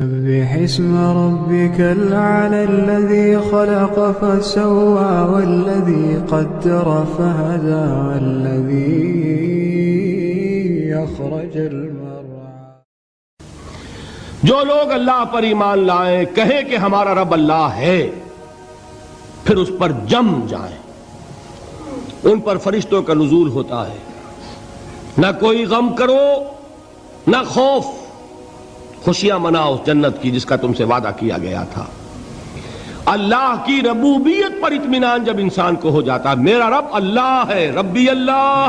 سبح اسم ربك الأعلى الذي خلق فسوى والذي قدر فهدى والذي أخرج المرعى. جو لوگ اللہ پر ایمان لائیں کہیں کہ ہمارا رب اللہ ہے، پھر اس پر جم جائیں. ان پر فرشتوں کا نزول ہوتا ہے. نہ کوئی غم کرو نہ خوف، خوشیاں مناؤ جنت کی جس کا تم سے وعدہ کیا گیا تھا. اللہ کی ربوبیت پر اطمینان جب انسان کو ہو جاتا، میرا رب اللہ ہے، ربی اللہ،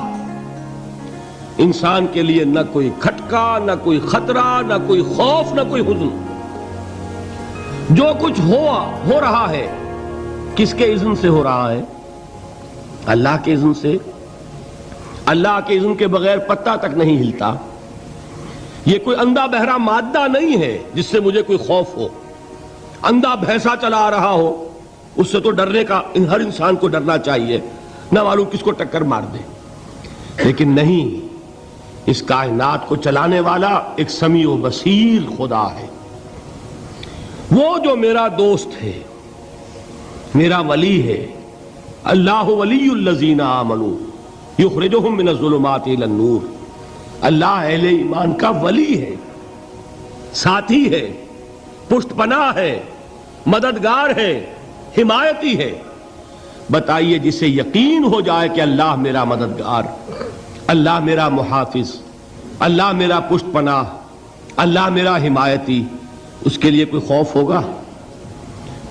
انسان کے لیے نہ کوئی کھٹکا، نہ کوئی خطرہ، نہ کوئی خوف، نہ کوئی حزن. جو کچھ ہو رہا ہے کس کے اذن سے ہو رہا ہے؟ اللہ کے اذن سے. اللہ کے اذن کے بغیر پتہ تک نہیں ہلتا. یہ کوئی اندھا بہرا مادہ نہیں ہے جس سے مجھے کوئی خوف ہو. اندھا بھینسا چلا آ رہا ہو اس سے تو ڈرنے کا ہر انسان کو ڈرنا چاہیے، نہ معلوم کس کو ٹکر مار دے. لیکن نہیں، اس کائنات کو چلانے والا ایک سمیع و بصیر خدا ہے. وہ جو میرا دوست ہے، میرا ولی ہے. اللہ ولی الذین آمنوا یخرجہم من الظلمات الی النور. اللہ اہل ایمان کا ولی ہے، ساتھی ہے، پشت پناہ ہے، مددگار ہے، حمایتی ہے. بتائیے جسے یقین ہو جائے کہ اللہ میرا مددگار، اللہ میرا محافظ، اللہ میرا پشت پناہ، اللہ میرا حمایتی، اس کے لیے کوئی خوف ہوگا؟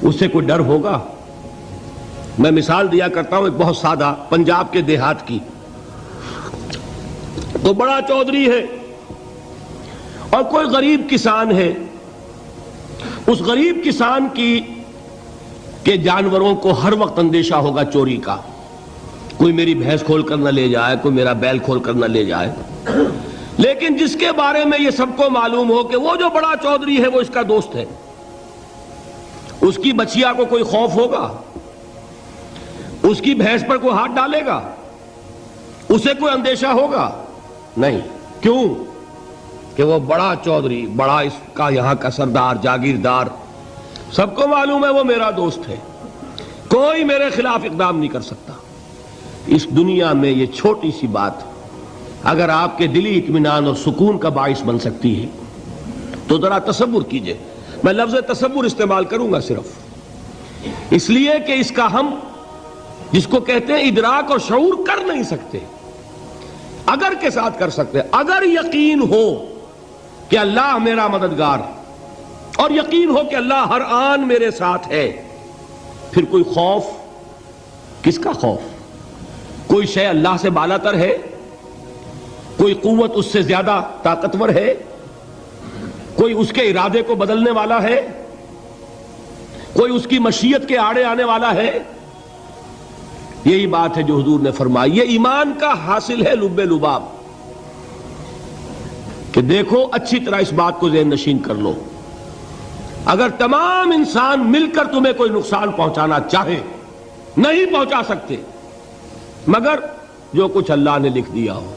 اس سے کوئی ڈر ہوگا؟ میں مثال دیا کرتا ہوں ایک بہت سادہ، پنجاب کے دیہات کی. تو بڑا چودھری ہے اور کوئی غریب کسان ہے. اس غریب کسان کے جانوروں کو ہر وقت اندیشہ ہوگا چوری کا. کوئی میری بھینس کھول کر نہ لے جائے، کوئی میرا بیل کھول کر نہ لے جائے. لیکن جس کے بارے میں یہ سب کو معلوم ہو کہ وہ جو بڑا چودھری ہے وہ اس کا دوست ہے، اس کی بچیا کو کوئی خوف ہوگا؟ اس کی بھینس پر کوئی ہاتھ ڈالے گا؟ اسے کوئی اندیشہ ہوگا؟ نہیں. کیوں؟ کہ وہ بڑا چودھری، بڑا اس کا یہاں کا سردار، جاگیردار، سب کو معلوم ہے وہ میرا دوست ہے، کوئی میرے خلاف اقدام نہیں کر سکتا. اس دنیا میں یہ چھوٹی سی بات اگر آپ کے دلی اطمینان اور سکون کا باعث بن سکتی ہے تو ذرا تصور کیجئے. میں لفظ تصور استعمال کروں گا صرف اس لیے کہ اس کا ہم جس کو کہتے ہیں ادراک اور شعور کر نہیں سکتے، اگر کے ساتھ کر سکتے. اگر یقین ہو کہ اللہ میرا مددگار اور یقین ہو کہ اللہ ہر آن میرے ساتھ ہے، پھر کوئی خوف؟ کس کا خوف؟ کوئی شے اللہ سے بالا تر ہے؟ کوئی قوت اس سے زیادہ طاقتور ہے؟ کوئی اس کے ارادے کو بدلنے والا ہے؟ کوئی اس کی مشیت کے آڑے آنے والا ہے؟ یہی بات ہے جو حضور نے فرمائی. یہ ایمان کا حاصل ہے لب لباب کہ دیکھو اچھی طرح اس بات کو ذہن نشین کر لو. اگر تمام انسان مل کر تمہیں کوئی نقصان پہنچانا چاہے نہیں پہنچا سکتے مگر جو کچھ اللہ نے لکھ دیا ہو،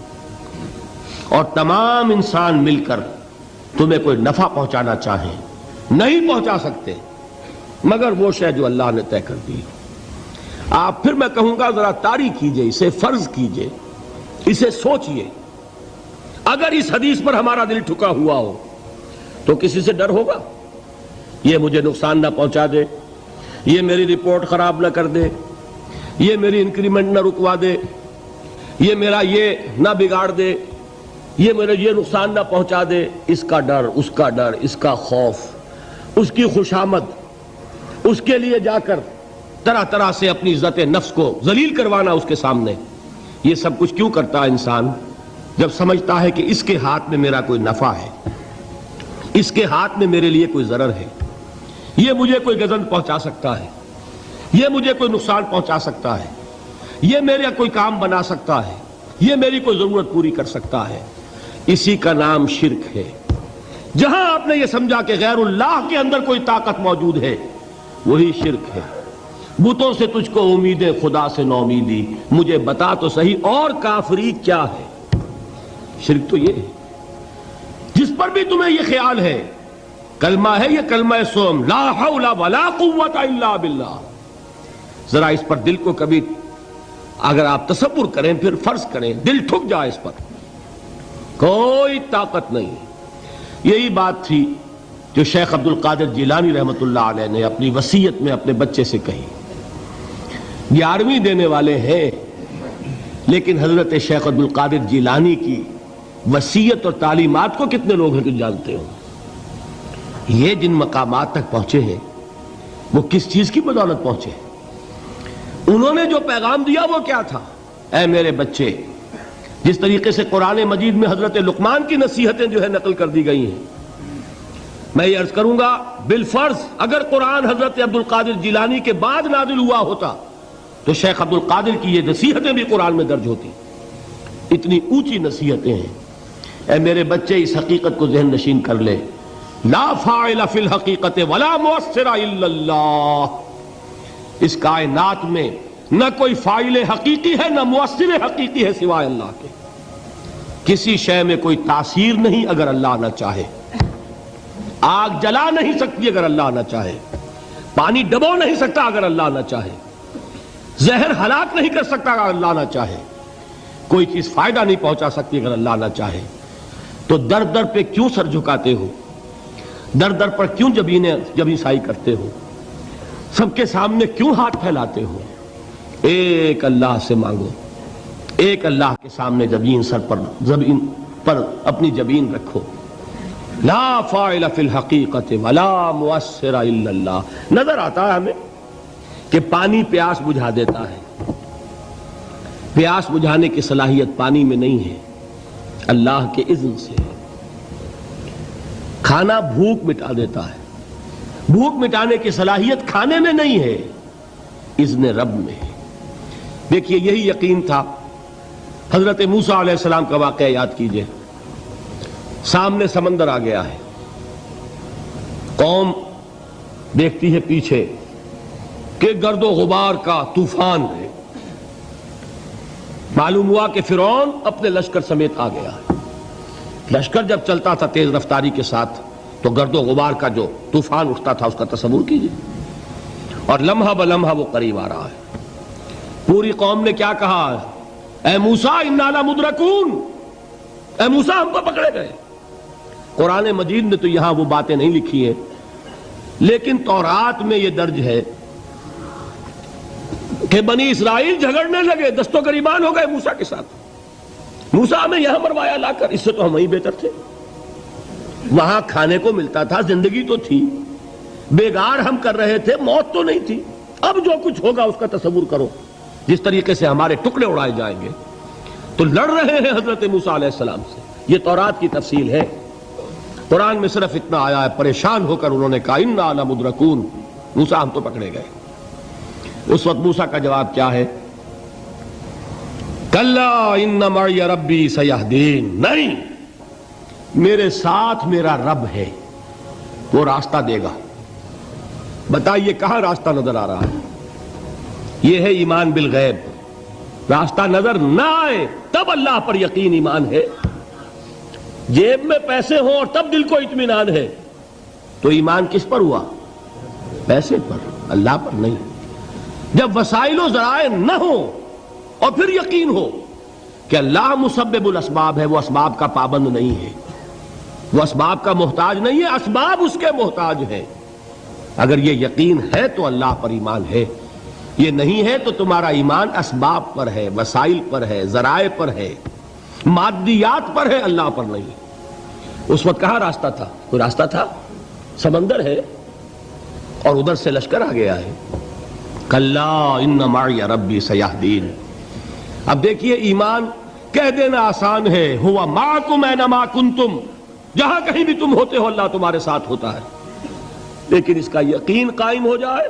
اور تمام انسان مل کر تمہیں کوئی نفع پہنچانا چاہیں نہیں پہنچا سکتے مگر وہ شے جو اللہ نے طے کر دی. آپ پھر میں کہوں گا ذرا طاری کیجئے، اسے فرض کیجئے، اسے سوچئے. اگر اس حدیث پر ہمارا دل ٹھکا ہوا ہو تو کسی سے ڈر ہوگا؟ یہ مجھے نقصان نہ پہنچا دے، یہ میری رپورٹ خراب نہ کر دے، یہ میری انکریمنٹ نہ رکوا دے، یہ میرا یہ نہ بگاڑ دے، یہ میرے یہ نقصان نہ پہنچا دے. اس کا ڈر، اس کا ڈر، اس کا خوف، اس کی خوشامد، اس کے لیے جا کر طرح طرح سے اپنی عزت نفس کو ذلیل کروانا اس کے سامنے. یہ سب کچھ کیوں کرتا ہے انسان؟ جب سمجھتا ہے کہ اس کے ہاتھ میں میرا کوئی نفع ہے، اس کے ہاتھ میں میرے لیے کوئی ضرر ہے، یہ مجھے کوئی گزند پہنچا سکتا ہے، یہ مجھے کوئی نقصان پہنچا سکتا ہے، یہ میرا کوئی کام بنا سکتا ہے، یہ میری کوئی ضرورت پوری کر سکتا ہے. اسی کا نام شرک ہے. جہاں آپ نے یہ سمجھا کہ غیر اللہ کے اندر کوئی طاقت موجود ہے وہی شرک ہے. بتوں سے تجھ کو امیدیں، خدا سے نو امیدی، مجھے بتا تو صحیح اور کافری کیا ہے. شرک تو یہ ہے. جس پر بھی تمہیں یہ خیال ہے کلمہ ہے یہ کلمہ سوم، لا حول ولا قوت الا باللہ. ذرا اس پر دل کو کبھی اگر آپ تصور کریں، پھر فرض کریں، دل ٹھک جائے اس پر، کوئی طاقت نہیں. یہی بات تھی جو شیخ عبد القادر جیلانی رحمۃ اللہ علیہ نے اپنی وصیت میں اپنے بچے سے کہی. 11ویں دینے والے ہیں، لیکن حضرت شیخ عبد القادر جیلانی کی وصیت اور تعلیمات کو کتنے لوگ ہیں کہ جانتے ہو؟ یہ جن مقامات تک پہنچے ہیں وہ کس چیز کی بدولت پہنچے؟ انہوں نے جو پیغام دیا وہ کیا تھا؟ اے میرے بچے، جس طریقے سے قرآن مجید میں حضرت لقمان کی نصیحتیں جو ہے نقل کر دی گئی ہیں، میں یہ عرض کروں گا بالفرض اگر قرآن حضرت عبد القادر جیلانی کے بعد نازل ہوا ہوتا تو شیخ عبد القادر کی یہ نصیحتیں بھی قرآن میں درج ہوتی. اتنی اونچی نصیحتیں ہیں. اے میرے بچے، اس حقیقت کو ذہن نشین کر لے، لا فاعل فی الحقیقت ولا مؤثر الا اللہ. اس کائنات میں نہ کوئی فاعل حقیقی ہے نہ مؤثر حقیقی ہے سوائے اللہ کے. کسی شے میں کوئی تاثیر نہیں اگر اللہ نہ چاہے. آگ جلا نہیں سکتی اگر اللہ نہ چاہے. پانی ڈبو نہیں سکتا اگر اللہ نہ چاہے. زہر ہلاک نہیں کر سکتا اگر اللہ نہ چاہے. کوئی چیز فائدہ نہیں پہنچا سکتی اگر اللہ نہ چاہے. تو در در پہ کیوں سر جھکاتے ہو؟ در در پر کیوں جبیں سائی کرتے ہو؟ سب کے سامنے کیوں ہاتھ پھیلاتے ہو؟ ایک اللہ سے مانگو، ایک اللہ کے سامنے زمین پر اپنی جبین رکھو. لا فاعل فی الحقیقت ولا مؤثر الا اللہ. نظر آتا ہے ہمیں کہ پانی پیاس بجھا دیتا ہے. پیاس بجھانے کی صلاحیت پانی میں نہیں ہے، اللہ کے اذن سے. کھانا بھوک مٹا دیتا ہے، بھوک مٹانے کی صلاحیت کھانے میں نہیں ہے، اذن رب میں ہے. دیکھیے یہی یقین تھا. حضرت موسیٰ علیہ السلام کا واقعہ یاد کیجئے. سامنے سمندر آ گیا ہے، قوم دیکھتی ہے پیچھے کہ گرد و غبار کا طوفان ہے. معلوم ہوا کہ فرعون اپنے لشکر سمیت آ گیا ہے. لشکر جب چلتا تھا تیز رفتاری کے ساتھ تو گرد و غبار کا جو طوفان اٹھتا تھا اس کا تصور کیجئے. اور لمحہ بلمحہ وہ قریب آ رہا ہے. پوری قوم نے کیا کہا؟ اے موسیٰ انا لمدرکون، اے موسیٰ ہم کو پکڑے گئے. قرآن مجید نے تو یہاں وہ باتیں نہیں لکھی ہیں، لیکن تورات میں یہ درج ہے کہ بنی اسرائیل جھگڑنے لگے، دست و گریبان ہو گئے موسیٰ کے ساتھ. موسیٰ ہمیں یہاں مروایا لا کر، اس سے تو ہم ہی بہتر تھے. وہاں کھانے کو ملتا تھا، زندگی تو تھی، بیگار ہم کر رہے تھے، موت تو نہیں تھی. اب جو کچھ ہوگا اس کا تصور کرو، جس طریقے سے ہمارے ٹکڑے اڑائے جائیں گے. تو لڑ رہے ہیں حضرت موسیٰ علیہ السلام سے. یہ تورات کی تفصیل ہے. قرآن میں صرف اتنا آیا ہے، پریشان ہو کر انہوں نے کہا انا لمدرکون، موسیٰ ہم تو پکڑے گئے. اس وقت موسیٰ کا جواب کیا ہے؟ کلا ان معی ربی سیہدین. نہیں، میرے ساتھ میرا رب ہے، وہ راستہ دے گا. بتائیے کہاں راستہ نظر آ رہا ہے؟ یہ ہے ایمان بالغیب. راستہ نظر نہ آئے تب اللہ پر یقین ایمان ہے. جیب میں پیسے ہوں اور تب دل کو اطمینان ہے تو ایمان کس پر ہوا؟ پیسے پر، اللہ پر نہیں. جب وسائل و ذرائع نہ ہوں اور پھر یقین ہو کہ اللہ مسبب الاسباب ہے، وہ اسباب کا پابند نہیں ہے، وہ اسباب کا محتاج نہیں ہے، اسباب اس کے محتاج ہیں. اگر یہ یقین ہے تو اللہ پر ایمان ہے. یہ نہیں ہے تو تمہارا ایمان اسباب پر ہے، وسائل پر ہے، ذرائع پر ہے، مادیات پر ہے، اللہ پر نہیں. اس وقت کہاں راستہ تھا؟ کوئی راستہ تھا؟ سمندر ہے اور ادھر سے لشکر آ گیا ہے. کلا ان معی ربی سیہدین. اب دیکھیے ایمان کہہ دینا آسان ہے، ہوا معکم اینما کنتم، جہاں کہیں بھی تم ہوتے ہو اللہ تمہارے ساتھ ہوتا ہے. لیکن اس کا یقین قائم ہو جائے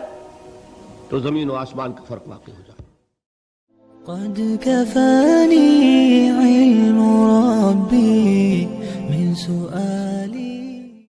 تو زمین و آسمان کا فرق واقع ہو جائے. قد كفاني علم ربي من سؤال